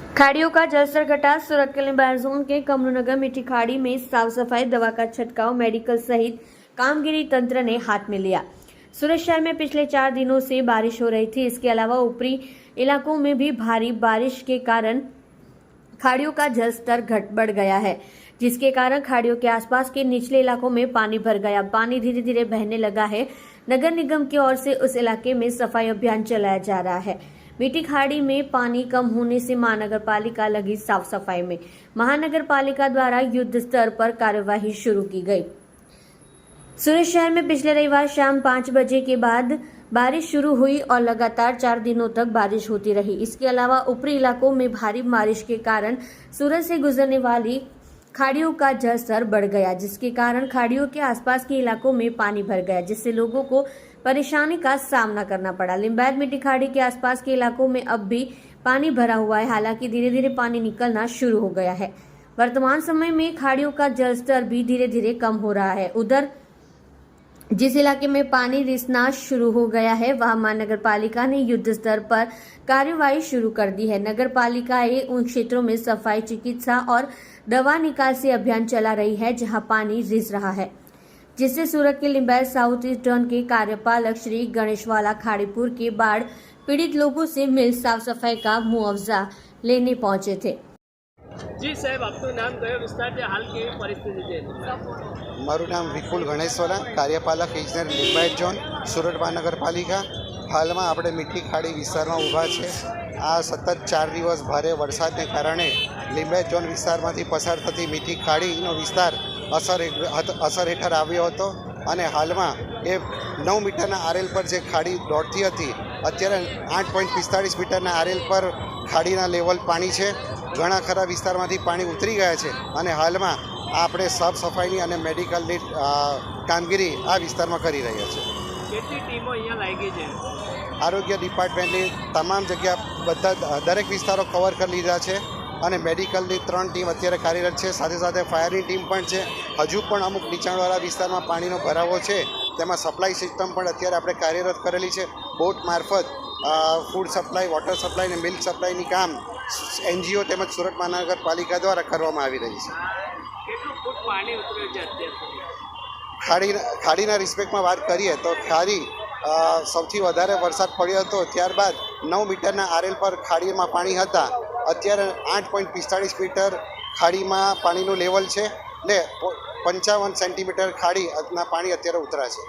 खाड़ियों का जलस्तर घटा। सूरत के लिंबायत जोन के कमरूनगर मीठी खाड़ी में साफ सफाई, दवा का छिड़काव, मेडिकल सहित कामगिरी तंत्र ने हाथ में लिया। सूरत शहर में पिछले 4 दिनों से बारिश हो रही थी। इसके अलावा ऊपरी इलाकों में भी भारी बारिश के कारण खाड़ियों का जलस्तर बढ़ गया है, जिसके कारण खाड़ियों के आसपास के निचले इलाकों में पानी भर गया। पानी धीरे धीरे बहने लगा है। नगर निगम की ओर से उस इलाके में सफाई अभियान चलाया जा रहा है। मीठी खाड़ी में पानी कम होने से महानगर पालिका लगी साफ सफाई में। महानगर पालिका द्वारा युद्ध स्तर पर कार्यवाही शुरू की गई। सूरत शहर में पिछले रविवार शाम 5 बजे के बाद बारिश शुरू हुई और लगातार 4 दिनों तक बारिश होती रही। इसके अलावा ऊपरी इलाकों में भारी बारिश के कारण सूरत से गुजरने वाली खाड़ियों का जलस्तर बढ़ गया, जिसके कारण खाड़ियों के आसपास के इलाकों में पानी भर गया, जिससे लोगों को परेशानी का सामना करना पड़ा। लिंबायत मीठी खाड़ी के आसपास के इलाकों में अब भी पानी भरा हुआ है, हालांकि धीरे धीरे पानी निकलना शुरू हो गया है। वर्तमान समय में खाड़ियों का जलस्तर भी धीरे धीरे कम हो रहा है। उधर जिस इलाके में पानी रिसना शुरू हो गया है, वहां महानगर पालिका ने युद्ध स्तर पर कार्यवाही शुरू कर दी है। नगर पालिकाएं उन क्षेत्रों में सफाई, चिकित्सा और दवा निकासी अभियान चला रही है जहां पानी रिस रहा है, जिससे सूरत के लिंबायत साउथ ईस्ट जोन के कार्यपालक श्री गणेशवाला खाड़ीपुर के बाढ़ पीड़ित लोगों से मिल साफ सफाई का मुआवजा लेने पहुंचे थे। जी साहब, आपનું નામ કયો વિસ્તાર છે, હાલ કેવી પરિસ્થિતિ છે? મારું નામ વિપુલ ગણેશવાલા, કાર્યપાલક ઇજનેર લિંબાયત ઝોન, સુરત મહાનગરપાલિકા। હાલમાં આપણે મીઠી ખાડી વિસ્તારમાં ઊભા છે। આ સતત 4 દિવસ ભારે વરસાદને કારણે લિંબાયત ઝોન વિસ્તારમાંથી પસાર થતી મીઠી ખાડીનો વિસ્તાર અસર હેઠળ આવ્યો હતો અને હાલમાં એ 9 મીટરના આરએલ પર જે ખાડી દોડતી હતી, અત્યારે 8.45 મીટરના આરએલ પર ખાડીના લેવલ પાણી છે। ઘણા ખરા વિસ્તારમાંથી પાણી ઉતરી ગયા છે અને હાલમાં આપણે સાફ સફાઈની અને મેડિકલની કામગીરી આ વિસ્તારમાં કરી રહ્યા છે। કેટલી ટીમો અહીંયા લાગી છે? આરોગ્ય ડિપાર્ટમેન્ટની તમામ જગ્યા બધા દરેક વિસ્તારો કવર કરી લીધા છે અને મેડિકલની 3 ટીમ અત્યારે કાર્યરત છે। સાથે સાથે ફાયરની ટીમ પણ છે। હજુ પણ અમુક નીચાણવાળા વિસ્તારમાં પાણીનો ભરાવો છે, તેમાં સપ્લાય સિસ્ટમ પણ અત્યારે આપણે કાર્યરત કરેલી છે। બોટ મારફત ફૂડ સપ્લાય, વોટર સપ્લાય અને મિલ્ક સપ્લાયની કામ એનજીઓ તેમજ સુરત મહાનગરપાલિકા દ્વારા કરવામાં આવી રહી છે। કેટલું ફૂટ પાણી ઉતર્યું છે અત્યાર સુધી? ખાડીના રિસ્પેક્ટમાં વાત કરીએ તો ખાડી સૌથી વધારે વરસાદ પડ્યો હતો ત્યારબાદ 9 મીટરના આરએલ પર ખાડીમાં પાણી હતા। અત્યારે 8.45 મીટર ખાડીમાં પાણીનું લેવલ છે ને 55 સેન્ટીમીટર ખાડીના પાણી અત્યારે ઉતરા છે।